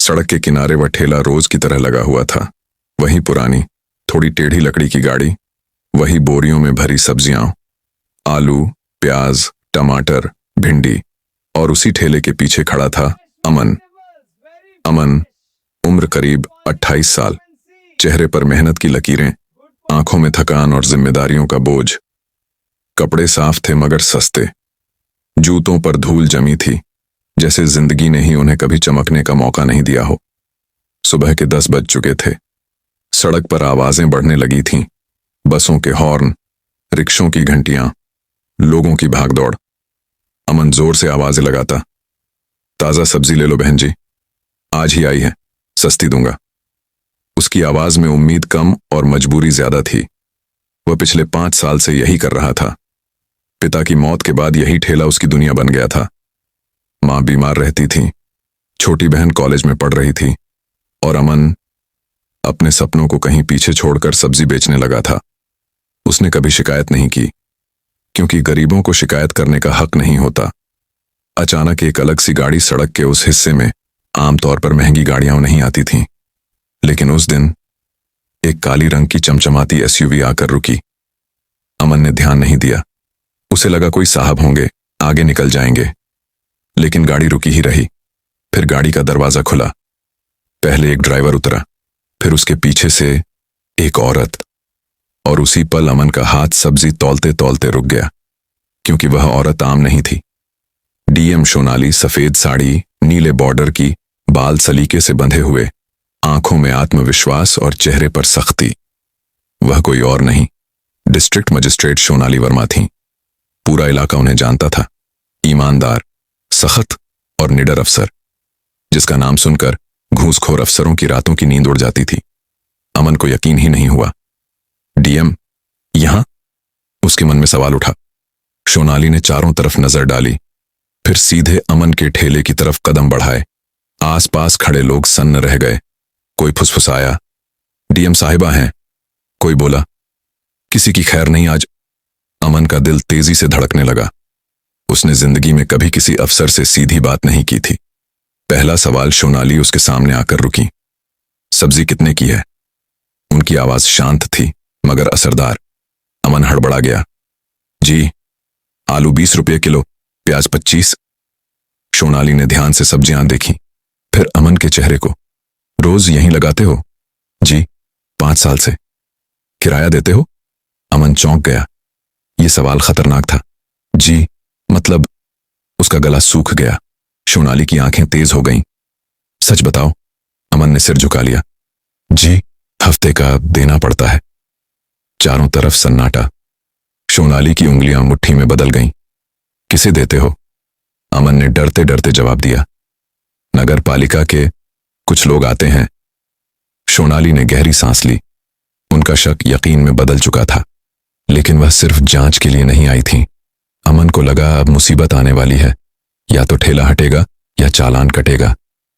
सड़क के किनारे वह ठेला रोज की तरह लगा हुआ था। वही पुरानी, थोड़ी टेढ़ी लकड़ी की गाड़ी, वही बोरियों में भरी सब्जियां, आलू, प्याज, टमाटर, भिंडी, और उसी ठेले के पीछे खड़ा था अमन। अमन, उम्र करीब 28 साल, चेहरे पर मेहनत की लकीरें, आंखों में थकान और जिम्मेदारियों का बोझ। कपड़े साफ थे मगर सस्ते, जूतों पर धूल जमी थी, जैसे जिंदगी ने ही उन्हें कभी चमकने का मौका नहीं दिया हो। सुबह के 10 बज चुके थे। सड़क पर आवाजें बढ़ने लगी थीं, बसों के हॉर्न, रिक्शों की घंटियां, लोगों की भागदौड़। अमन जोर से आवाजें लगाता, ताजा सब्जी ले लो बहन जी, आज ही आई है, सस्ती दूंगा। उसकी आवाज में उम्मीद कम और मजबूरी ज्यादा थी। वह पिछले 5 साल से यही कर रहा था। पिता की मौत के बाद यही ठेला उसकी दुनिया बन गया था। मां बीमार रहती थी, छोटी बहन कॉलेज में पढ़ रही थी, और अमन अपने सपनों को कहीं पीछे छोड़कर सब्जी बेचने लगा था। उसने कभी शिकायत नहीं की, क्योंकि गरीबों को शिकायत करने का हक नहीं होता। अचानक एक अलग सी गाड़ी सड़क के उस हिस्से में आमतौर पर महंगी गाड़ियां नहीं आती थीं, लेकिन उस दिन एक काली रंग की चमचमाती एसयूवी आकर रुकी। अमन ने ध्यान नहीं दिया। उसे लगा कोई साहब होंगे, आगे निकल जाएंगे, लेकिन गाड़ी रुकी ही रही। फिर गाड़ी का दरवाजा खुला। पहले एक ड्राइवर उतरा, फिर उसके पीछे से एक औरत, और उसी पल अमन का हाथ सब्जी तौलते तौलते रुक गया, क्योंकि वह औरत आम नहीं थी। डीएम सोनाली, सफेद साड़ी, नीले बॉर्डर की, बाल सलीके से बंधे हुए, आंखों में आत्मविश्वास और चेहरे पर सख्ती। वह कोई और नहीं, डिस्ट्रिक्ट मजिस्ट्रेट सोनाली वर्मा थीं। पूरा इलाका उन्हें जानता था। ईमानदार, सख्त और निडर अफसर, जिसका नाम सुनकर घूसखोर अफसरों की रातों की नींद उड़ जाती थी। अमन को यकीन ही नहीं हुआ। डीएम यहां? उसके मन में सवाल उठा। सोनाली ने चारों तरफ नजर डाली, फिर सीधे अमन के ठेले की तरफ कदम बढ़ाए। आसपास खड़े लोग सन्न रह गए। कोई फुसफुसाया, डीएम साहिबा हैं। कोई बोला, किसी की खैर नहीं आज। अमन का दिल तेजी से धड़कने लगा। उसने जिंदगी में कभी किसी अफसर से सीधी बात नहीं की थी। पहला सवाल सोनाली उसके सामने आकर रुकी। सब्जी कितने की है? उनकी आवाज शांत थी मगर असरदार। अमन हड़बड़ा गया। जी, आलू 20 रुपये किलो, प्याज 25। सोनाली ने ध्यान से सब्जियां देखी, फिर अमन के चेहरे को। रोज यहीं लगाते हो? जी, 5 साल से। किराया देते हो? अमन चौंक गया। यह सवाल खतरनाक था। जी, मतलब? उसका गला सूख गया। सोनाली की आंखें तेज हो गईं। सच बताओ। अमन ने सिर झुका लिया। जी, हफ्ते का देना पड़ता है। चारों तरफ सन्नाटा। सोनाली की उंगलियां मुट्ठी में बदल गईं। किसे देते हो? अमन ने डरते डरते जवाब दिया। नगर पालिका के कुछ लोग आते हैं। सोनाली ने गहरी सांस ली। उनका शक यकीन में बदल चुका था, लेकिन वह सिर्फ जांच के लिए नहीं आई थी। अमन को लगा अब मुसीबत आने वाली है, या तो ठेला हटेगा या चालान कटेगा।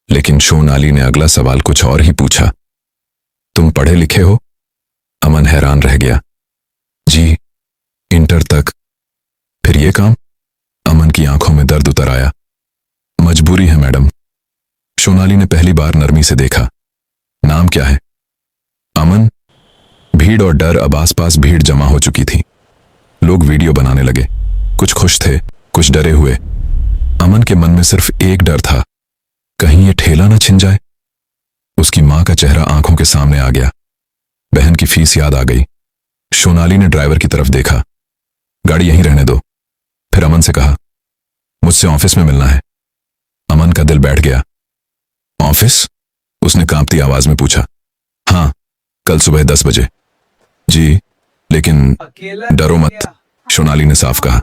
लेकिन सोनाली ने अगला सवाल कुछ और ही पूछा। तुम पढ़े लिखे हो? अमन हैरान रह गया। जी, इंटर तक। फिर ये काम? अमन की आंखों में दर्द उतर आया। मजबूरी है मैडम। सोनाली ने पहली बार नरमी से देखा। नाम क्या है? अमन। भीड़ और डर। अब आसपास भीड़ जमा हो चुकी थी। लोग वीडियो बनाने लगे। कुछ खुश थे, कुछ डरे हुए। अमन के मन में सिर्फ एक डर था, कहीं ये ठेला न छिन जाए। उसकी मां का चेहरा आंखों के सामने आ गया। बहन की फीस याद आ गई। सोनाली ने ड्राइवर की तरफ देखा। गाड़ी यहीं रहने दो। फिर अमन से कहा, मुझसे ऑफिस में मिलना है। अमन का दिल बैठ गया। ऑफिस? उसने कांपती आवाज में पूछा। हाँ, कल सुबह 10 बजे। जी, लेकिन डरो मत, सोनाली ने साफ कहा।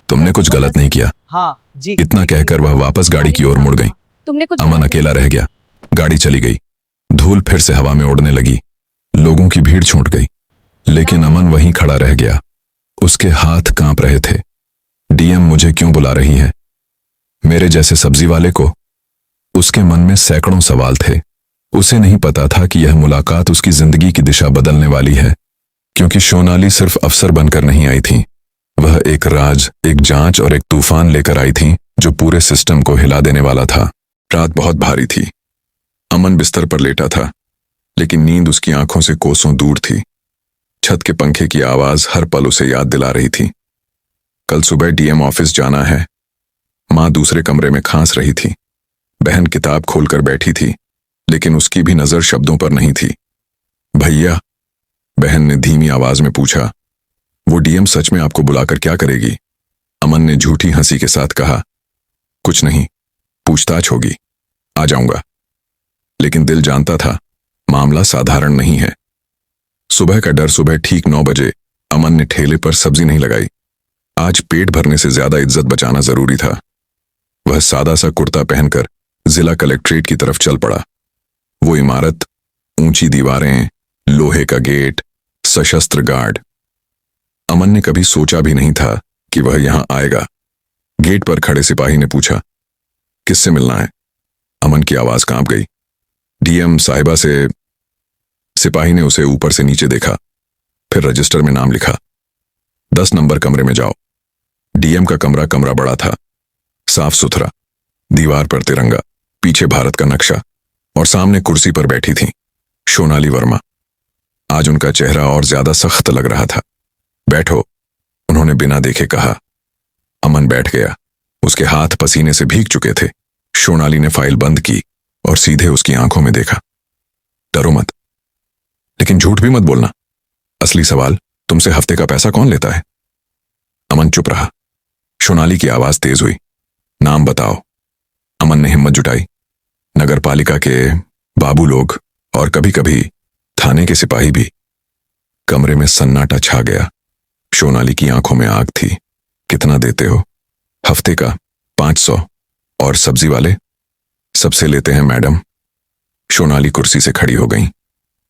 तुमने कुछ गलत नहीं किया। हाँ जी। इतना कहकर वह वापस गाड़ी की ओर मुड़ गई। तुमने कुछ अमन अकेला रह गया। गाड़ी चली गई। धूल फिर से हवा में उड़ने लगी। लोगों की भीड़ छूट गई, लेकिन अमन वहीं खड़ा रह गया। उसके हाथ कांप रहे थे। डीएम मुझे क्यों बुला रही है? मेरे जैसे सब्जी वाले को? उसके मन में सैकड़ों सवाल थे। उसे नहीं पता था कि यह मुलाकात उसकी जिंदगी की दिशा बदलने वाली है, क्योंकि सोनाली सिर्फ अफसर बनकर नहीं आई थी। वह एक राज, एक जांच और एक तूफान लेकर आई थी जो पूरे सिस्टम को हिला देने वाला था। रात बहुत भारी थी। अमन बिस्तर पर लेटा था, लेकिन नींद उसकी आंखों से कोसों दूर थी। छत के पंखे की आवाज हर पल उसे याद दिला रही थी। कल सुबह डीएम ऑफिस जाना है। मां दूसरे कमरे में खांस रही थी। बहन किताब खोलकर बैठी थी, लेकिन उसकी भी नजर शब्दों पर नहीं थी। भैया, बहन ने धीमी आवाज में पूछा, वो डीएम सच में आपको बुलाकर क्या करेगी? अमन ने झूठी हंसी के साथ कहा, कुछ नहीं, पूछताछ होगी, आ जाऊंगा। लेकिन दिल जानता था मामला साधारण नहीं है। सुबह का डर। सुबह ठीक 9 बजे अमन ने ठेले पर सब्जी नहीं लगाई। आज पेट भरने से ज्यादा इज्जत बचाना जरूरी था। वह सादा सा कुर्ता पहनकर जिला कलेक्ट्रेट की तरफ चल पड़ा। वो इमारत, ऊंची दीवारें, लोहे का गेट, सशस्त्र गार्ड। अमन ने कभी सोचा भी नहीं था कि वह यहां आएगा। गेट पर खड़े सिपाही ने पूछा, किससे मिलना है? अमन की आवाज कांप गई। डीएम साहिबा से। सिपाही ने उसे ऊपर से नीचे देखा, फिर रजिस्टर में नाम लिखा। 10 नंबर कमरे में जाओ। डीएम का कमरा बड़ा था, साफ सुथरा, दीवार पर तिरंगा, पीछे भारत का नक्शा, और सामने कुर्सी पर बैठी थी सोनाली वर्मा। आज उनका चेहरा और ज्यादा सख्त लग रहा था। बैठो, उन्होंने बिना देखे कहा। अमन बैठ गया। उसके हाथ पसीने से भीग चुके थे। सोनाली ने फाइल बंद की और सीधे उसकी आंखों में देखा। डरो मत, लेकिन झूठ भी मत बोलना। असली सवाल, तुमसे हफ्ते का पैसा कौन लेता है? अमन चुप रहा। सोनाली की आवाज तेज हुई, नाम बताओ। अमन ने हिम्मत जुटाई। नगर पालिका के बाबू लोग और कभी कभी थाने के सिपाही भी। कमरे में सन्नाटा छा गया। सोनाली की आंखों में आग थी। कितना देते हो? हफ्ते का 500। और सब्जी वाले? सबसे लेते हैं मैडम। सोनाली कुर्सी से खड़ी हो गई।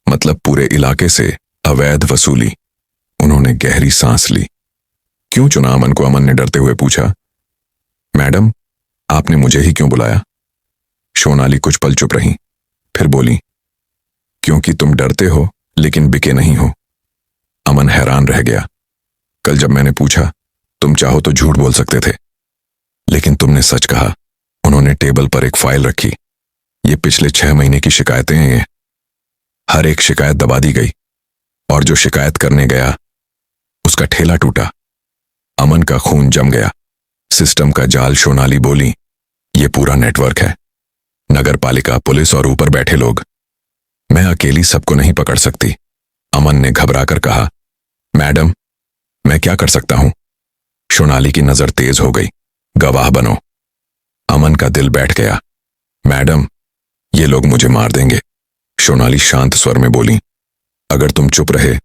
मतलब पूरे इलाके से अवैध वसूली। उन्होंने गहरी सांस ली। क्यों चुना अमन को? अमन ने डरते हुए पूछा। मैडम, आपने मुझे ही क्यों बुलाया? सोनाली कुछ पल चुप रही, फिर बोली, क्योंकि तुम डरते हो लेकिन बिके नहीं हो। अमन हैरान रह गया। कल जब मैंने पूछा, तुम चाहो तो झूठ बोल सकते थे, लेकिन तुमने सच कहा। उन्होंने टेबल पर एक फाइल रखी। ये पिछले 6 महीने की शिकायतें हैं। ये हर एक शिकायत दबा दी गई, और जो शिकायत करने गया उसका ठेला टूटा। अमन का खून जम गया। सिस्टम का जाल। सोनाली बोली, ये पूरा नेटवर्क है, नगर पालिका, पुलिस और ऊपर बैठे लोग। मैं अकेली सबको नहीं पकड़ सकती। अमन ने घबराकर कहा, मैडम, मैं क्या कर सकता हूं? सोनाली की नजर तेज हो गई। गवाह बनो। अमन का दिल बैठ गया। मैडम, ये लोग मुझे मार देंगे। सोनाली शांत स्वर में बोली, अगर तुम चुप रहे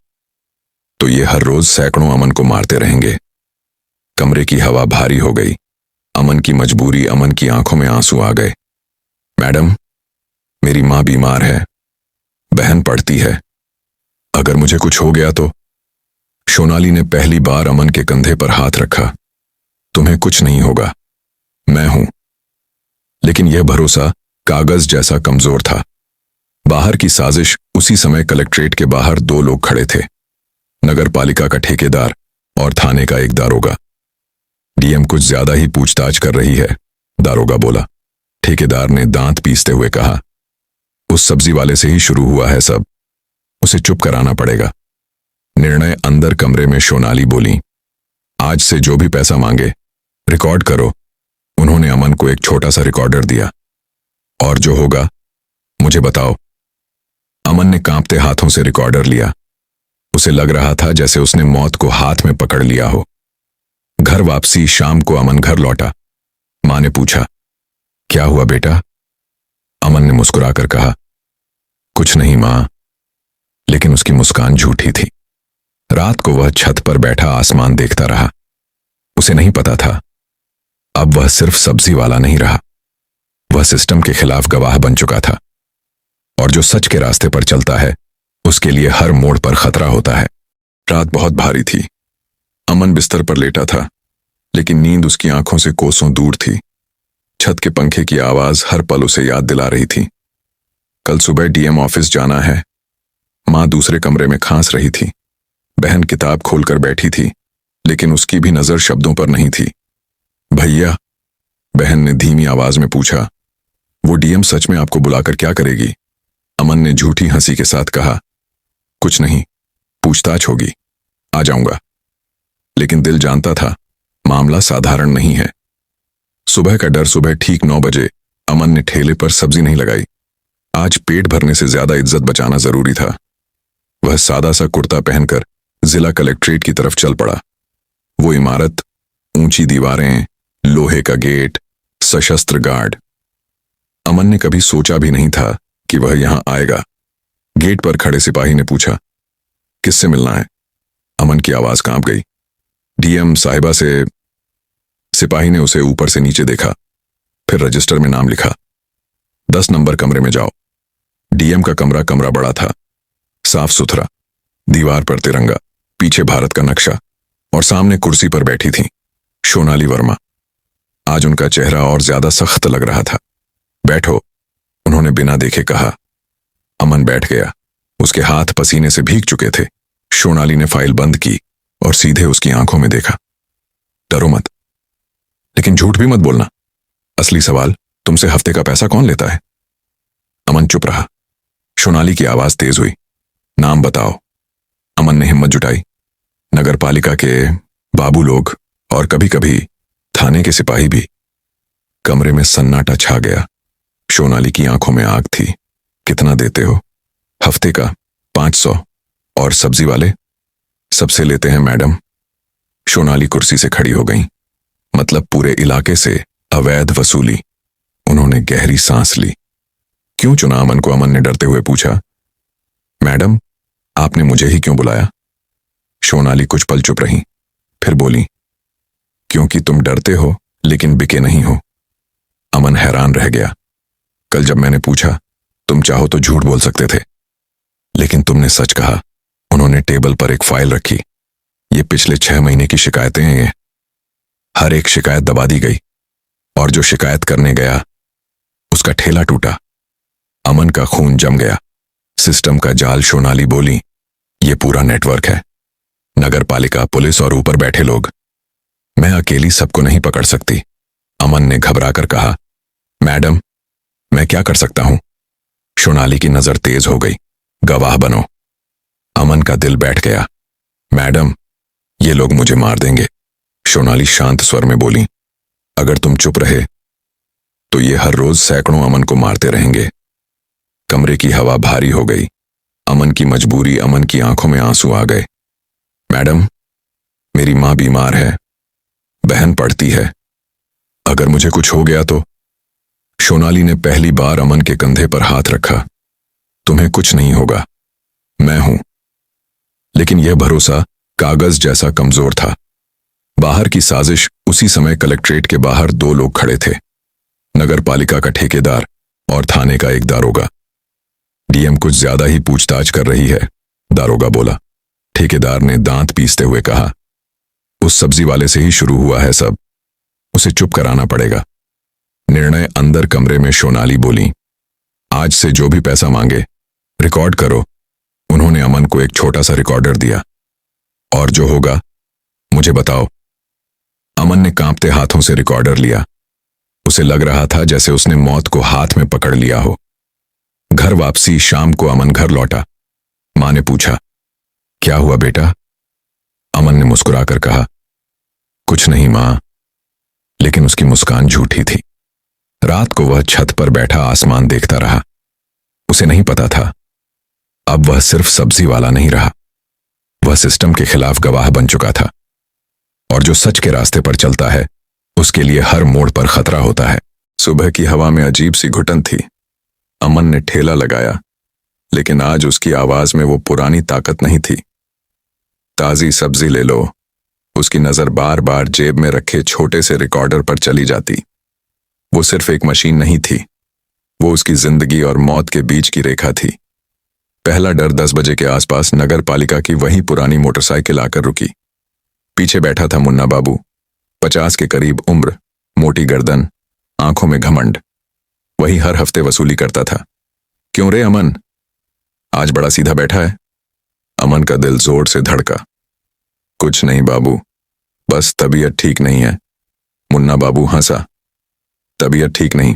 तो ये हर रोज सैकड़ों अमन को मारते रहेंगे। कमरे की हवा भारी हो गई। अमन की मजबूरी। अमन की आंखों में आंसू आ गए। मैडम, मेरी मां बीमार है, बहन पढ़ती है, अगर मुझे कुछ हो गया तो? सोनाली ने पहली बार अमन के कंधे पर हाथ रखा। तुम्हें कुछ नहीं होगा, मैं हूं। लेकिन यह भरोसा कागज जैसा कमजोर था। बाहर की साजिश। उसी समय कलेक्ट्रेट के बाहर 2 लोग खड़े थे, नगर पालिका का ठेकेदार और थाने का एक दारोगा। डीएम कुछ ज्यादा ही पूछताछ कर रही है, दारोगा बोला। ठेकेदार ने दांत पीसते हुए कहा, उस सब्जी वाले से ही शुरू हुआ है सब, उसे चुप कराना पड़ेगा। निर्णय अंदर कमरे में। सोनाली बोली, आज से जो भी पैसा मांगे रिकॉर्ड करो। उन्होंने अमन को एक छोटा सा रिकॉर्डर दिया। और जो होगा मुझे बताओ। अमन ने कांपते हाथों से रिकॉर्डर लिया। उसे लग रहा था जैसे उसने मौत को हाथ में पकड़ लिया हो। घर वापसी। शाम को अमन घर लौटा। मां ने पूछा, क्या हुआ बेटा? अमन ने मुस्कुराकर कहा, कुछ नहीं मां। लेकिन उसकी मुस्कान झूठी थी। रात को वह छत पर बैठा आसमान देखता रहा। उसे नहीं पता था अब वह सिर्फ सब्जी वाला नहीं रहा, वह सिस्टम के खिलाफ गवाह बन चुका था। और जो सच के रास्ते पर चलता है उसके लिए हर मोड़ पर खतरा होता है। रात बहुत भारी थी। अमन बिस्तर पर लेटा था, लेकिन नींद उसकी आंखों से कोसों दूर थी। छत के पंखे की आवाज हर पल उसे याद दिला रही थी। कल सुबह डीएम ऑफिस जाना है। मां दूसरे कमरे में खांस रही थी। बहन किताब खोलकर बैठी थी, लेकिन उसकी भी नजर शब्दों पर नहीं थी। भैया, बहन ने धीमी आवाज में पूछा। वो डीएम सच में आपको बुलाकर क्या करेगी? अमन ने झूठी हंसी के साथ कहा, कुछ नहीं, पूछताछ होगी, आ जाऊंगा। लेकिन दिल जानता था मामला साधारण नहीं है। सुबह का डर। सुबह ठीक 9 बजे अमन ने ठेले पर सब्जी नहीं लगाई। आज पेट भरने से ज्यादा इज्जत बचाना जरूरी था। वह सादा सा कुर्ता पहनकर जिला कलेक्ट्रेट की तरफ चल पड़ा। वो इमारत, ऊंची दीवारें, लोहे का गेट, सशस्त्र गार्ड। अमन ने कभी सोचा भी नहीं था कि वह यहां आएगा। गेट पर खड़े सिपाही ने पूछा, किससे मिलना है? अमन की आवाज कांप गई। डीएम साहिबा से। सिपाही ने उसे ऊपर से नीचे देखा, फिर रजिस्टर में नाम लिखा। 10 नंबर कमरे में जाओ। डीएम का कमरा बड़ा था, साफ सुथरा। दीवार पर तिरंगा, पीछे भारत का नक्शा, और सामने कुर्सी पर बैठी थी सोनाली वर्मा। आज उनका चेहरा और ज्यादा सख्त लग रहा था। बैठो, उन्होंने बिना देखे कहा। अमन बैठ गया। उसके हाथ पसीने से भीग चुके थे। सोनाली ने फाइल बंद की और सीधे उसकी आंखों में देखा। डरो मत, लेकिन झूठ भी मत बोलना। असली सवाल, तुमसे हफ्ते का पैसा कौन लेता है? अमन चुप रहा। सोनाली की आवाज तेज हुई, नाम बताओ। अमन ने हिम्मत जुटाई। नगर पालिका के बाबू लोग और कभी कभी थाने के सिपाही भी। कमरे में सन्नाटा छा गया। सोनाली की आंखों में आग थी। कितना देते हो? हफ्ते का 500। और सब्जी वाले? सबसे लेते हैं मैडम। सोनाली कुर्सी से खड़ी हो गई। मतलब पूरे इलाके से अवैध वसूली। उन्होंने गहरी सांस ली। क्यों चुना अमन को? अमन ने डरते हुए पूछा। मैडम, आपने मुझे ही क्यों बुलाया? सोनाली कुछ पल चुप रही, फिर बोली, क्योंकि तुम डरते हो लेकिन बिके नहीं हो। अमन हैरान रह गया। कल जब मैंने पूछा, तुम चाहो तो झूठ बोल सकते थे, लेकिन तुमने सच कहा। उन्होंने टेबल पर एक फाइल रखी। ये पिछले 6 महीने की शिकायतें हैं। ये हर एक शिकायत दबा दी गई, और जो शिकायत करने गया उसका ठेला टूटा। अमन का खून जम गया। सिस्टम का जाल। सोनाली बोली, ये पूरा नेटवर्क है। नगर पालिका, पुलिस और ऊपर बैठे लोग। मैं अकेली सबको नहीं पकड़ सकती। अमन ने घबराकर कहा, मैडम, मैं क्या कर सकता हूं? सोनाली की नजर तेज हो गई। गवाह बनो। अमन का दिल बैठ गया। मैडम, ये लोग मुझे मार देंगे। सोनाली शांत स्वर में बोली, अगर तुम चुप रहे तो ये हर रोज सैकड़ों अमन को मारते रहेंगे। कमरे की हवा भारी हो गई। अमन की मजबूरी। अमन की आंखों में आंसू आ गए। मैडम, मेरी मां बीमार है, बहन पढ़ती है। अगर मुझे कुछ हो गया तो? सोनाली ने पहली बार अमन के कंधे पर हाथ रखा। तुम्हें कुछ नहीं होगा, मैं हूं। लेकिन यह भरोसा कागज जैसा कमजोर था। बाहर की साजिश। उसी समय कलेक्ट्रेट के बाहर 2 लोग खड़े थे, नगर पालिका का ठेकेदार और थाने का एक दारोगा। डीएम कुछ ज्यादा ही पूछताछ कर रही है, दारोगा बोला। ठेकेदार ने दांत पीसते हुए कहा, उस सब्जी वाले से ही शुरू हुआ है सब, उसे चुप कराना पड़ेगा। निर्णय अंदर कमरे में। सोनाली बोली, आज से जो भी पैसा मांगे रिकॉर्ड करो। उन्होंने अमन को एक छोटा सा रिकॉर्डर दिया। और जो होगा मुझे बताओ। अमन ने कांपते हाथों से रिकॉर्डर लिया। उसे लग रहा था जैसे उसने मौत को हाथ में पकड़ लिया हो। घर वापसी। शाम को अमन घर लौटा। मां ने पूछा, क्या हुआ बेटा? अमन ने मुस्कुराकर कहा, कुछ नहीं मां। लेकिन उसकी मुस्कान झूठी थी। रात को वह छत पर बैठा आसमान देखता रहा। उसे नहीं पता था, अब वह सिर्फ सब्जी वाला नहीं रहा, वह सिस्टम के खिलाफ गवाह बन चुका था। और जो सच के रास्ते पर चलता है उसके लिए हर मोड़ पर खतरा होता है। सुबह की हवा में अजीब सी घुटन थी। अमन ने ठेला लगाया, लेकिन आज उसकी आवाज में वो पुरानी ताकत नहीं थी। ताजी सब्जी ले लो। उसकी नजर बार बार जेब में रखे छोटे से रिकॉर्डर पर चली जाती। वो सिर्फ एक मशीन नहीं थी, वो उसकी जिंदगी और मौत के बीच की रेखा थी। पहला डर। 10 बजे के आसपास नगर पालिका की वही पुरानी मोटरसाइकिल आकर रुकी। पीछे बैठा था मुन्ना बाबू, 50 के करीब उम्र, मोटी गर्दन, आंखों में घमंड। वही हर हफ्ते वसूली करता था। क्यों रे अमन, आज बड़ा सीधा बैठा है? अमन का दिल जोर से धड़का। कुछ नहीं बाबू, बस तबीयत ठीक नहीं है। मुन्ना बाबू हंसा। तबीयत ठीक नहीं?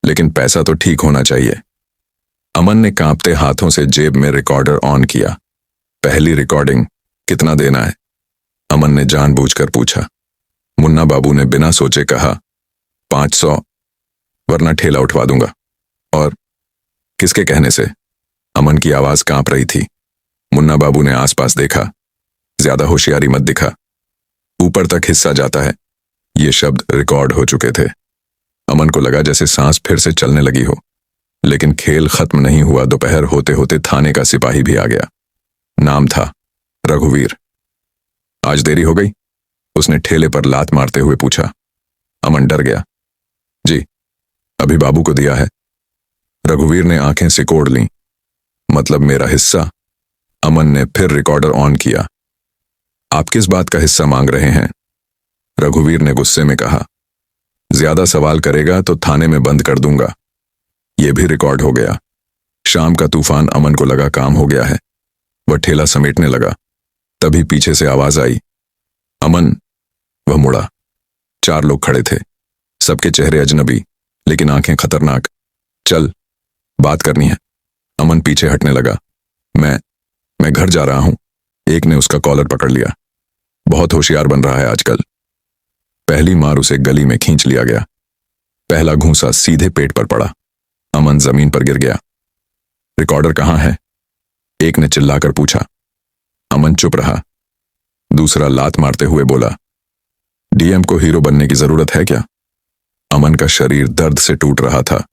लेकिन पैसा तो ठीक होना चाहिए। अमन ने कांपते हाथों से जेब में रिकॉर्डर ऑन किया। पहली रिकॉर्डिंग, कितना देना है? अमन ने जानबूझकर पूछा। मुन्ना बाबू ने बिना सोचे कहा, 500, वरना ठेला उठवा दूंगा। और किसके कहने से? अमन की आवाज कांप रही थी। मुन्ना बाबू ने आसपास देखा। ज्यादा होशियारी मत दिखा, ऊपर तक हिस्सा जाता है। ये शब्द रिकॉर्ड हो चुके थे। अमन को लगा जैसे सांस फिर से चलने लगी हो। लेकिन खेल खत्म नहीं हुआ। दोपहर होते होते थाने का सिपाही भी आ गया। नाम था रघुवीर। आज देरी हो गई? उसने ठेले पर लात मारते हुए पूछा। अमन डर गया। जी, अभी बाबू को दिया है। रघुवीर ने आंखें सिकोड़ लीं। मतलब मेरा हिस्सा? अमन ने फिर रिकॉर्डर ऑन किया। आप किस बात का हिस्सा मांग रहे हैं? रघुवीर ने गुस्से में कहा। ज्यादा सवाल करेगा तो थाने में बंद कर दूंगा। यह भी रिकॉर्ड हो गया। शाम का तूफान अमन को लगा काम हो गया है। वह ठेला समेटने लगा। तभी पीछे से आवाज आई, अमन। वह मुड़ा। 4 लोग खड़े थे। सबके चेहरे अजनबी, लेकिन आंखें खतरनाक। चल, बात करनी है। अमन पीछे हटने लगा। मैं घर जा रहा हूं। एक ने उसका कॉलर पकड़ लिया। बहुत होशियार बन रहा है आजकल। पहली मार उसे गली में खींच लिया गया। पहला घूंसा सीधे पेट पर पड़ा। अमन जमीन पर गिर गया। रिकॉर्डर कहां है? एक ने चिल्लाकर पूछा। अमन चुप रहा। दूसरा लात मारते हुए बोला, डीएम को हीरो बनने की जरूरत है क्या? अमन का शरीर दर्द से टूट रहा था।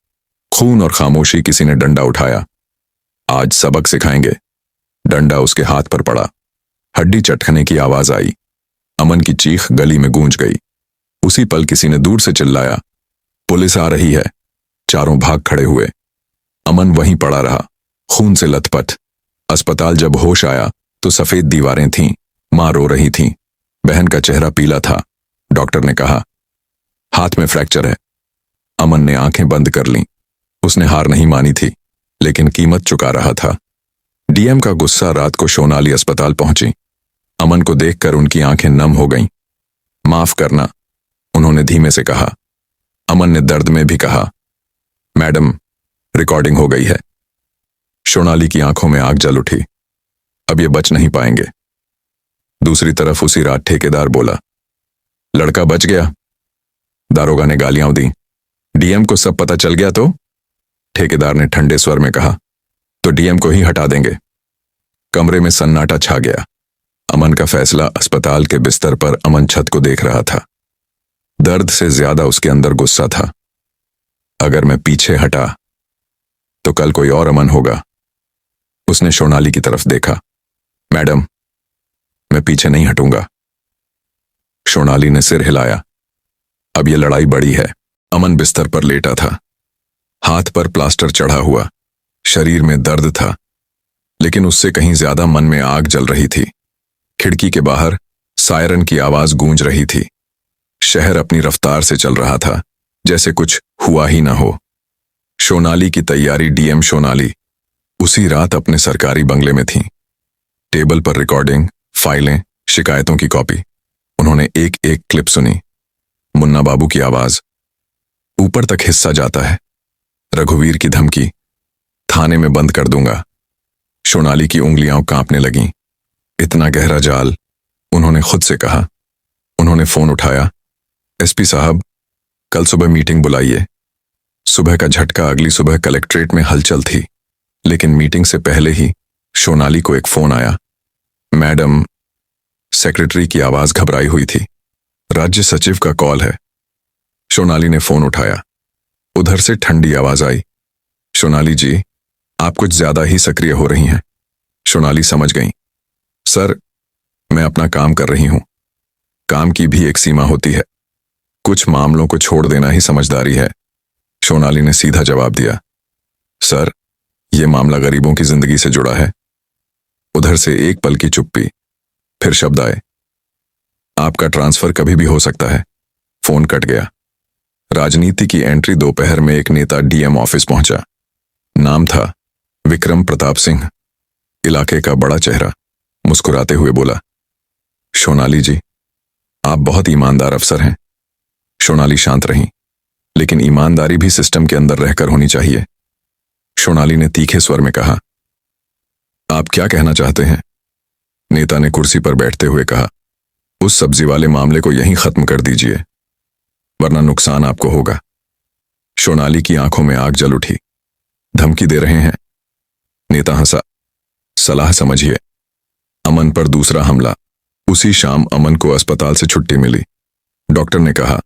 खून और खामोशी। किसी ने डंडा उठाया। आज सबक सिखाएंगे। डंडा उसके हाथ पर पड़ा। हड्डी चटकने की आवाज आई। अमन की चीख गली में गूंज गई। उसी पल किसी ने दूर से चिल्लाया, पुलिस आ रही है। चारों भाग खड़े हुए। अमन वहीं पड़ा रहा, खून से लथपथ। अस्पताल जब होश आया तो सफेद दीवारें थीं। मां रो रही थी। बहन का चेहरा पीला था। डॉक्टर ने कहा, हाथ में फ्रैक्चर है। अमन ने आंखें बंद कर लीं। उसने हार नहीं मानी थी, लेकिन कीमत चुका रहा था। डीएम का गुस्सा रात को सोनाली अस्पताल पहुंची। अमन को देखकर उनकी आंखें नम हो गईं। माफ करना, उन्होंने धीमे से कहा। अमन ने दर्द में भी कहा, मैडम, रिकॉर्डिंग हो गई है। सोनाली की आंखों में आग जल उठी। अब ये बच नहीं पाएंगे। दूसरी तरफ उसी रात ठेकेदार बोला, लड़का बच गया। दारोगा ने गालियां दी। डीएम को सब पता चल गया तो? ठेकेदार ने ठंडे स्वर में कहा, तो डीएम को ही हटा देंगे। कमरे में सन्नाटा छा गया। अमन का फैसला। अस्पताल के बिस्तर पर अमन छत को देख रहा था। दर्द से ज्यादा उसके अंदर गुस्सा था। अगर मैं पीछे हटा तो कल कोई और अमन होगा। उसने सोनाली की तरफ देखा। मैडम, मैं पीछे नहीं हटूंगा। सोनाली ने सिर हिलाया। अब यह लड़ाई बड़ी है। अमन बिस्तर पर लेटा था। हाथ पर प्लास्टर चढ़ा हुआ। शरीर में दर्द था, लेकिन उससे कहीं ज्यादा मन में आग जल रही थी। खिड़की के बाहर सायरन की आवाज गूंज रही थी। शहर अपनी रफ्तार से चल रहा था, जैसे कुछ हुआ ही ना हो। सोनाली की तैयारी। डीएम सोनाली उसी रात अपने सरकारी बंगले में थी। टेबल पर रिकॉर्डिंग, फाइलें, शिकायतों की कॉपी। उन्होंने एक एक क्लिप सुनी। मुन्ना बाबू की आवाज, ऊपर तक हिस्सा जाता है। रघुवीर की धमकी, थाने में बंद कर दूंगा। सोनाली की उंगलियां कांपने लगीं। इतना गहरा जाल, उन्होंने खुद से कहा। उन्होंने फोन उठाया। एसपी साहब, कल सुबह मीटिंग बुलाइए। सुबह का झटका। अगली सुबह कलेक्ट्रेट में हलचल थी, लेकिन मीटिंग से पहले ही सोनाली को एक फोन आया। मैडम, सेक्रेटरी की आवाज घबराई हुई थी। राज्य सचिव का कॉल है। सोनाली ने फोन उठाया। उधर से ठंडी आवाज आई, सोनाली जी, आप कुछ ज्यादा ही सक्रिय हो रही हैं। सोनाली समझ गई। सर, मैं अपना काम कर रही हूं। काम की भी एक सीमा होती है। कुछ मामलों को छोड़ देना ही समझदारी है। सोनाली ने सीधा जवाब दिया, सर, यह मामला गरीबों की जिंदगी से जुड़ा है। उधर से एक पल की चुप्पी, फिर शब्द आए, आपका ट्रांसफर कभी भी हो सकता है। फोन कट गया। राजनीति की एंट्री। दोपहर में एक नेता डीएम ऑफिस पहुंचा। नाम था विक्रम प्रताप सिंह। इलाके का बड़ा चेहरा। मुस्कुराते हुए बोला, सोनाली जी, आप बहुत ईमानदार अफसर हैं। सोनाली शांत रही, लेकिन ईमानदारी भी सिस्टम के अंदर रहकर होनी चाहिए। सोनाली ने तीखे स्वर में कहा। आप क्या कहना चाहते हैं? नेता ने कुर्सी पर बैठते हुए कहा। उस सब्जी वाले मामले को यहीं खत्म कर दीजिए, वरना नुकसान आपको होगा। सोनाली की आंखों में आग जल उठी। धमकी दे रहे हैं? नेता हंसा। सलाह समझिए। अमन पर दूसरा हमला। उसी शाम अमन को अस्पताल से छुट्टी मिली। डॉक्टर ने कहा,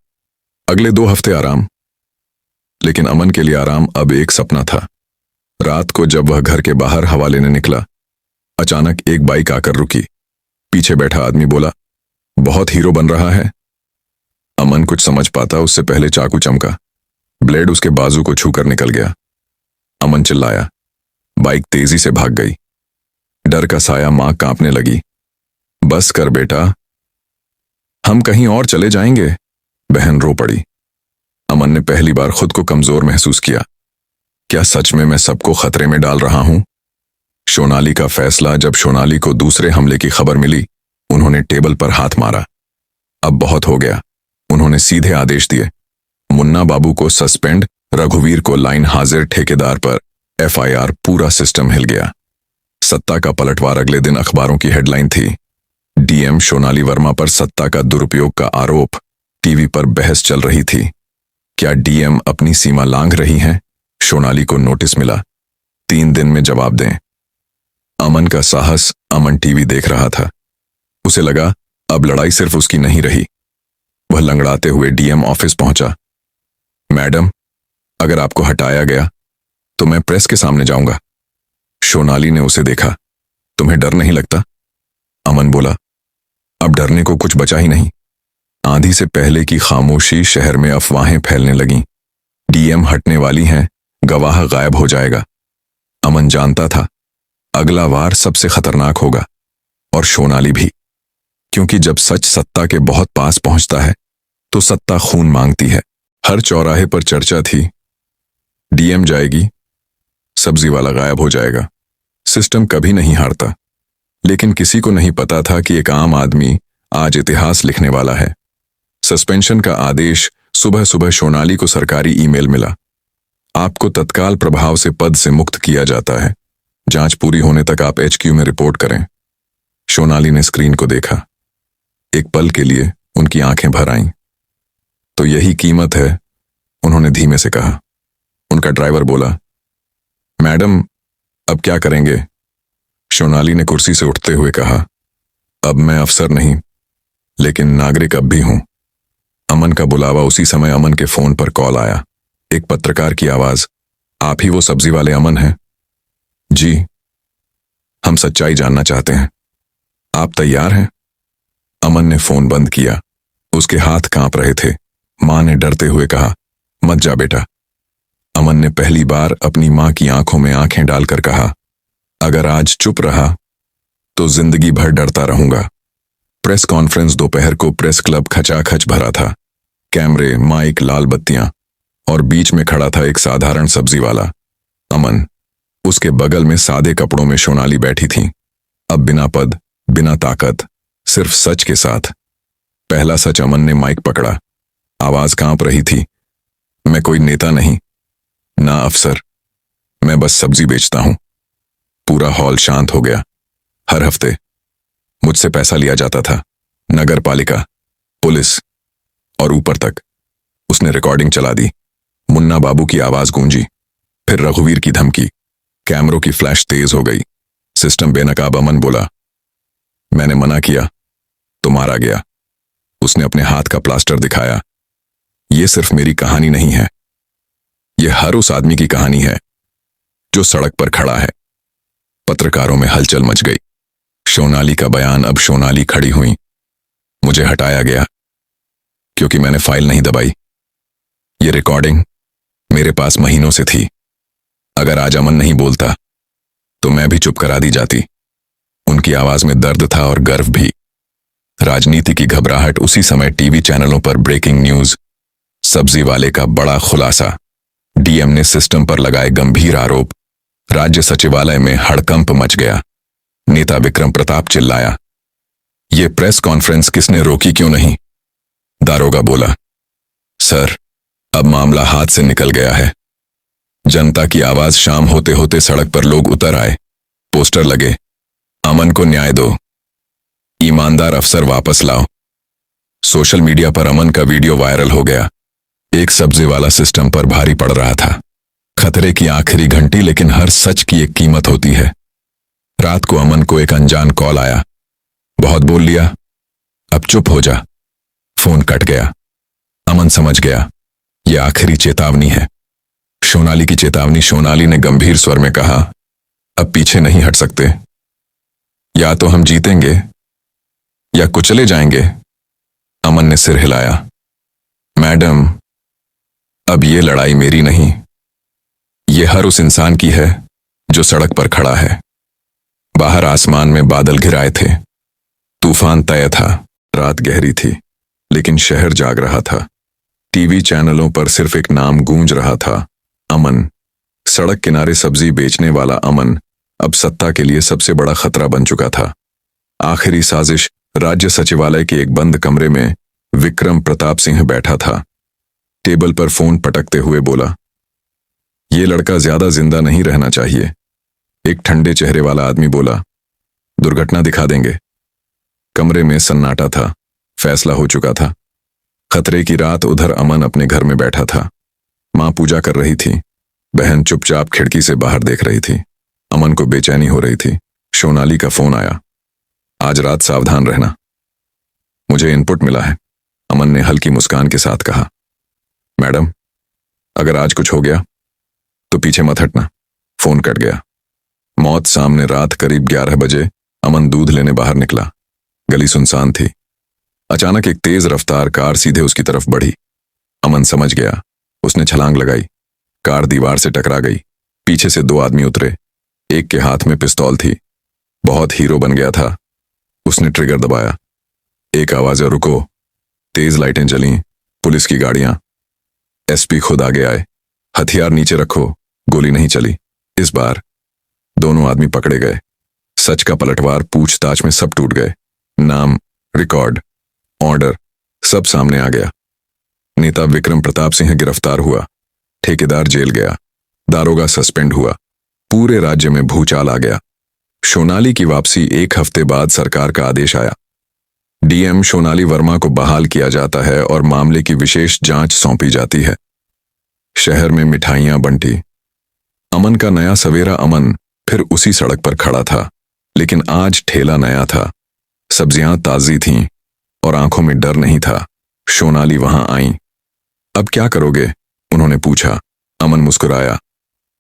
अगले 2 हफ्ते आराम। लेकिन अमन के लिए आराम अब एक सपना था। रात को जब वह घर के बाहर हवा लेने निकला, अचानक एक बाइक आकर रुकी। पीछे बैठा आदमी बोला, बहुत हीरो बन रहा है। अमन कुछ समझ पाता उससे पहले चाकू चमका। ब्लेड उसके बाजू को छूकर निकल गया। अमन चिल्लाया। बाइक तेजी से भाग गई। डर का साया मां कांपने लगी। बस कर बेटा, हम कहीं और चले जाएंगे। बहन रो पड़ी। अमन ने पहली बार खुद को कमजोर महसूस किया। क्या सच में मैं सबको खतरे में डाल रहा हूं? सोनाली का फैसला। जब सोनाली को दूसरे हमले की खबर मिली, उन्होंने टेबल पर हाथ मारा। अब बहुत हो गया। उन्होंने सीधे आदेश दिए, मुन्ना बाबू को सस्पेंड, रघुवीर को लाइन हाजिर, ठेकेदार पर FIR। पूरा सिस्टम हिल गया। सत्ता का पलटवार। अगले दिन अखबारों की हेडलाइन थी, DM सोनाली वर्मा पर सत्ता का दुरुपयोग का आरोप। टीवी पर बहस चल रही थी, क्या DM अपनी सीमा लांघ रही हैं? सोनाली को नोटिस मिला, 3 दिन में जवाब दें। अमन का साहस। अमन टीवी देख रहा था। उसे लगा अब लड़ाई सिर्फ उसकी नहीं रही। वह लंगड़ाते हुए DM ऑफिस पहुंचा। मैडम, अगर आपको हटाया गया तो मैं प्रेस के सामने जाऊंगा। सोनाली ने उसे देखा। तुम्हें डर नहीं लगता? अमन बोला, अब डरने को कुछ बचा ही नहीं। आंधी से पहले की खामोशी। शहर में अफवाहें फैलने लगीं। DM हटने वाली हैं, गवाह गायब हो जाएगा। अमन जानता था अगला वार सबसे खतरनाक होगा, और सोनाली भी। क्योंकि जब सच सत्ता के बहुत पास पहुंचता है तो सत्ता खून मांगती है। हर चौराहे पर चर्चा थी, DM जाएगी, सब्जी वाला गायब हो जाएगा। सिस्टम कभी नहीं हारता। लेकिन किसी को नहीं पता था कि एक आम आदमी आज इतिहास लिखने वाला है। सस्पेंशन का आदेश। सुबह सुबह सोनाली को सरकारी ईमेल मिला, आपको तत्काल प्रभाव से पद से मुक्त किया जाता है। जांच पूरी होने तक आप HQ में रिपोर्ट करें। सोनाली ने स्क्रीन को देखा। एक पल के लिए उनकी आंखें भर आईं। तो यही कीमत है, उन्होंने धीमे से कहा। उनका ड्राइवर बोला, मैडम अब क्या करेंगे? सोनाली ने कुर्सी से उठते हुए कहा, अब मैं अफसर नहीं, लेकिन नागरिक अब भी हूं। अमन का बुलावा। उसी समय अमन के फोन पर कॉल आया। एक पत्रकार की आवाज, आप ही वो सब्जी वाले अमन हैं? जी, हम सच्चाई जानना चाहते हैं। आप तैयार हैं? अमन ने फोन बंद किया। उसके हाथ कांप रहे थे। मां ने डरते हुए कहा, मत जा बेटा। अमन ने पहली बार अपनी मां की आंखों में आंखें डालकर कहा, अगर आज चुप रहा तो जिंदगी भर डरता रहूंगा। Press conference. दोपहर को प्रेस क्लब खचाखच भरा था। कैमरे, माइक, लाल बत्तियां, और बीच में खड़ा था एक साधारण सब्जी वाला, अमन। उसके बगल में सादे कपड़ों में सोनाली बैठी थी। अब बिना पद, बिना ताकत, सिर्फ सच के साथ। पहला सच। अमन ने माइक पकड़ा। आवाज कांप रही थी, मैं कोई नेता नहीं, ना अफसर, मैं बस सब्जी बेचता हूं। पूरा हॉल शांत हो गया। हर हफ्ते मुझसे पैसा लिया जाता था, नगर पालिका, पुलिस और ऊपर तक। उसने रिकॉर्डिंग चला दी। मुन्ना बाबू की आवाज गूंजी, फिर रघुवीर की धमकी। कैमरों की फ्लैश तेज हो गई। सिस्टम बेनकाब। अमन बोला, मैंने मना किया तो मारा गया। उसने अपने हाथ का प्लास्टर दिखाया। यह सिर्फ मेरी कहानी नहीं है, यह हर उस आदमी की कहानी है जो सड़क पर खड़ा है। पत्रकारों में हलचल मच गई। सोनाली का बयान। अब सोनाली खड़ी हुई। मुझे हटाया गया क्योंकि मैंने फाइल नहीं दबाई। ये रिकॉर्डिंग मेरे पास महीनों से थी। अगर आज अमन नहीं बोलता तो मैं भी चुप करा दी जाती। उनकी आवाज में दर्द था और गर्व भी। राजनीति की घबराहट। उसी समय टीवी चैनलों पर ब्रेकिंग न्यूज। सब्जी वाले का बड़ा खुलासा। DM ने सिस्टम पर लगाए गंभीर आरोप। राज्य सचिवालय में हड़कंप मच गया। नेता विक्रम प्रताप चिल्लाया, ये प्रेस कॉन्फ्रेंस किसने रोकी क्यों नहीं? दारोगा बोला, सर अब मामला हाथ से निकल गया है। जनता की आवाज शाम होते होते सड़क पर लोग उतर आए। पोस्टर लगे, अमन को न्याय दो, ईमानदार अफसर वापस लाओ। सोशल मीडिया पर अमन का वीडियो वायरल हो गया। एक सब्जी वाला सिस्टम पर भारी पड़ रहा था। खतरे की आखिरी घंटी, लेकिन हर सच की एक कीमत होती है। रात को अमन को एक अनजान कॉल आया। बहुत बोल लिया, अब चुप हो जा। फोन कट गया। अमन समझ गया, यह आखिरी चेतावनी है। सोनाली की चेतावनी। सोनाली ने गंभीर स्वर में कहा, अब पीछे नहीं हट सकते। या तो हम जीतेंगे या कुचले जाएंगे। अमन ने सिर हिलाया। मैडम, अब ये लड़ाई मेरी नहीं, ये हर उस इंसान की है जो सड़क पर खड़ा है। बाहर आसमान में बादल घिराए थे। तूफान तय था। रात गहरी थी, लेकिन शहर जाग रहा था। टीवी चैनलों पर सिर्फ एक नाम गूंज रहा था, अमन। सड़क किनारे सब्जी बेचने वाला अमन अब सत्ता के लिए सबसे बड़ा खतरा बन चुका था। आखिरी साजिश। राज्य सचिवालय के एक बंद कमरे में विक्रम प्रताप सिंह बैठा था। टेबल पर फोन पटकते हुए बोला, ये लड़का ज्यादा जिंदा नहीं रहना चाहिए। एक ठंडे चेहरे वाला आदमी बोला, दुर्घटना दिखा देंगे। कमरे में सन्नाटा था। फैसला हो चुका था। खतरे की रात। उधर अमन अपने घर में बैठा था। मां पूजा कर रही थी। बहन चुपचाप खिड़की से बाहर देख रही थी। अमन को बेचैनी हो रही थी। सोनाली का फोन आया। आज रात सावधान रहना, मुझे इनपुट मिला है। अमन ने हल्की मुस्कान के साथ कहा, मैडम, अगर आज कुछ हो गया तो पीछे मत हटना। फोन कट गया। मौत सामने। रात करीब 11 बजे अमन दूध लेने बाहर निकला। गली सुनसान थी। अचानक एक तेज रफ्तार कार सीधे उसकी तरफ बढ़ी। अमन समझ गया। उसने छलांग लगाई। कार दीवार से टकरा गई। पीछे से 2 आदमी उतरे। एक के हाथ में पिस्तौल थी। बहुत हीरो बन गया था। उसने ट्रिगर दबाया। एक आवाज, रुको। तेज लाइटें जलीं। पुलिस की गाड़ियां। एसपी खुद आगे आए। हथियार नीचे रखो। गोली नहीं चली। इस बार दोनों आदमी पकड़े गए। सच का पलटवार। पूछताछ में सब टूट गए। नाम, रिकॉर्ड, ऑर्डर, सब सामने आ गया। नेता विक्रम प्रताप सिंह गिरफ्तार हुआ। ठेकेदार जेल गया। दारोगा सस्पेंड हुआ। पूरे राज्य में भूचाल आ गया। सोनाली की वापसी। 1 हफ्ते बाद सरकार का आदेश आया। डीएम सोनाली वर्मा को बहाल किया जाता है और मामले की विशेष जांच सौंपी जाती है। शहर में मिठाइयां बंटी। अमन का नया सवेरा। अमन फिर उसी सड़क पर खड़ा था, लेकिन आज ठेला नया था। सब्जियां ताजी थीं और आंखों में डर नहीं था। सोनाली वहां आई। अब क्या करोगे? उन्होंने पूछा। अमन मुस्कुराया,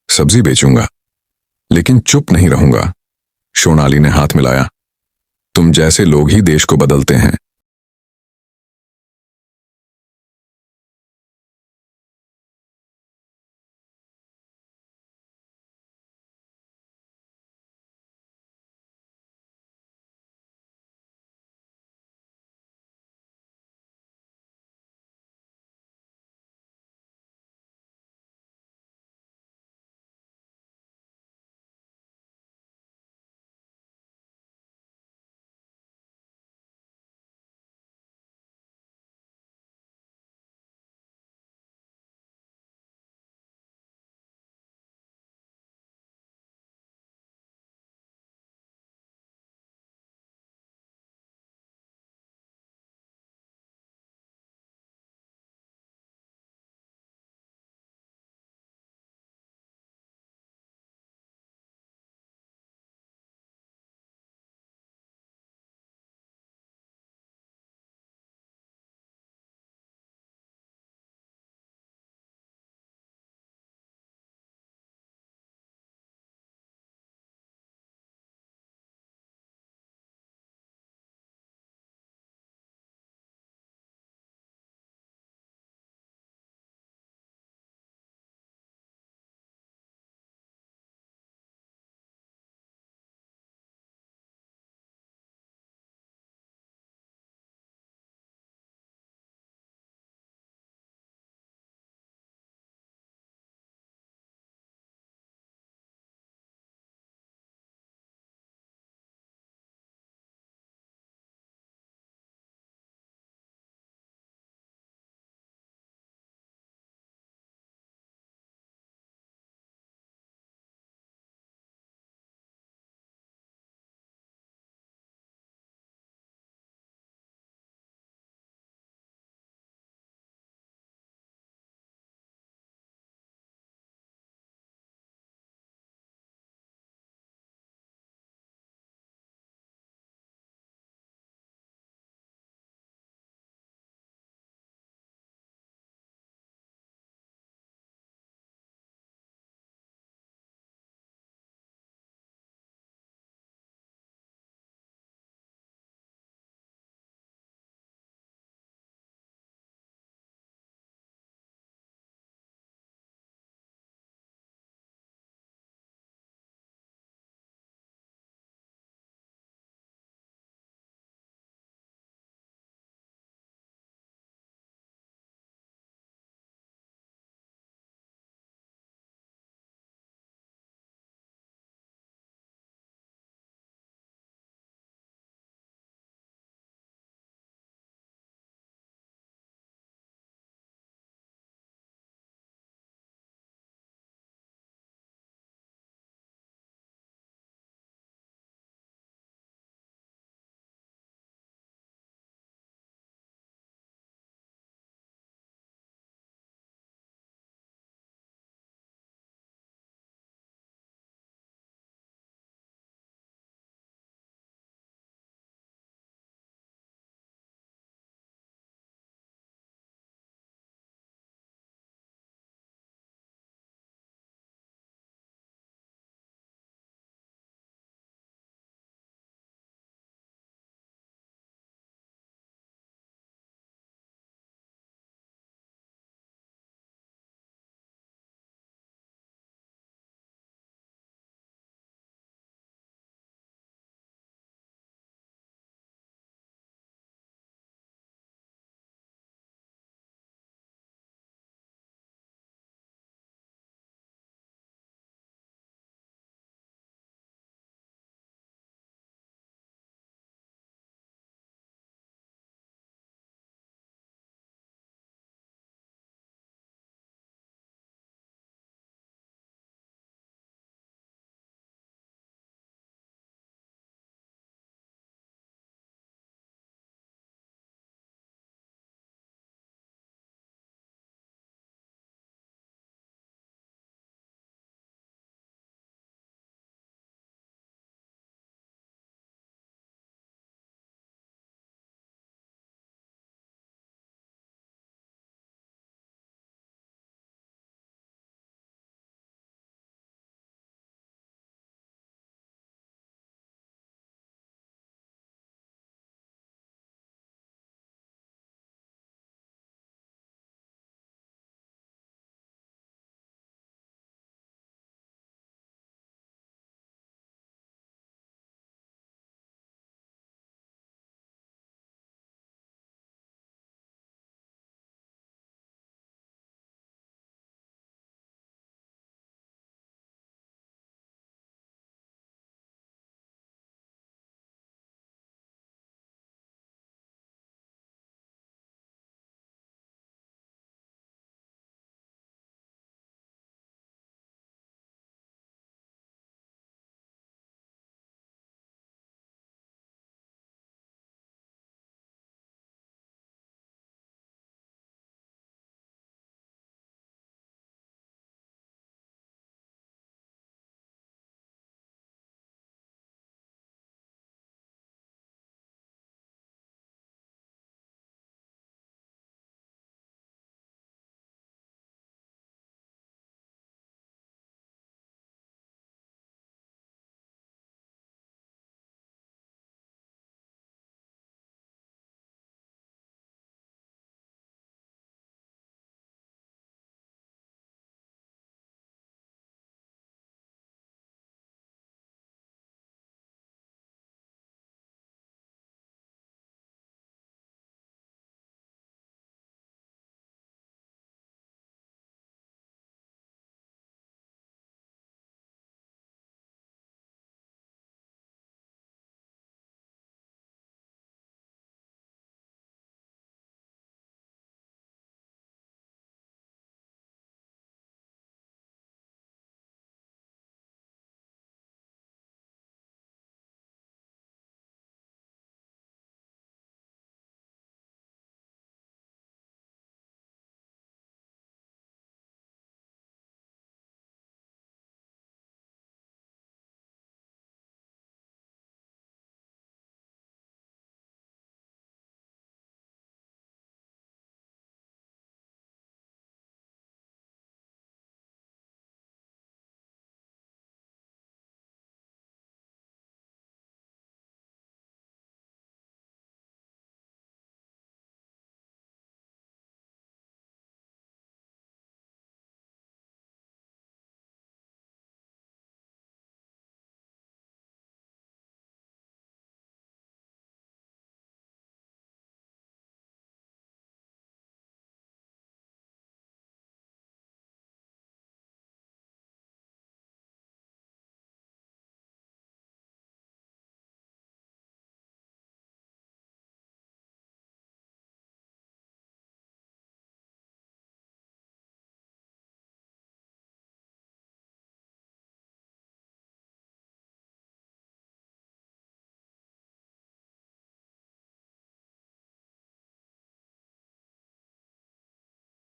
सब्जी बेचूंगा, लेकिन चुप नहीं रहूंगा। सोनाली ने हाथ मिलाया, तुम जैसे लोग ही देश को बदलते हैं।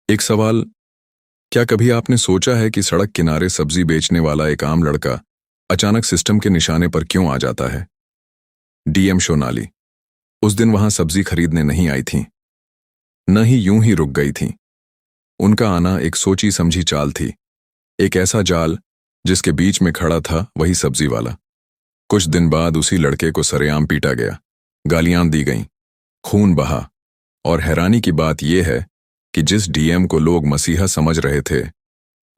एक सवाल, क्या कभी आपने सोचा है कि सड़क किनारे सब्जी बेचने वाला एक आम लड़का अचानक सिस्टम के निशाने पर क्यों आ जाता है? डीएम सोनाली उस दिन वहां सब्जी खरीदने नहीं आई थीं, न ही यूं ही रुक गई थीं। उनका आना एक सोची समझी चाल थी, एक ऐसा जाल जिसके बीच में खड़ा था वही सब्जी वाला। कुछ दिन बाद उसी लड़के को सरेआम पीटा गया, गालियां दी गईं, खून बहा। और हैरानी की बात यह है कि जिस डीएम को लोग मसीहा समझ रहे थे,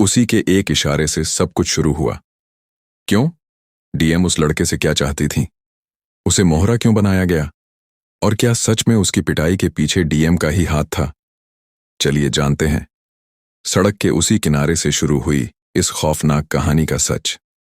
उसी के एक इशारे से सब कुछ शुरू हुआ। क्यों? डीएम उस लड़के से क्या चाहती थी? उसे मोहरा क्यों बनाया गया? और क्या सच में उसकी पिटाई के पीछे डीएम का ही हाथ था? चलिए जानते हैं सड़क के उसी किनारे से शुरू हुई इस खौफनाक कहानी का सच।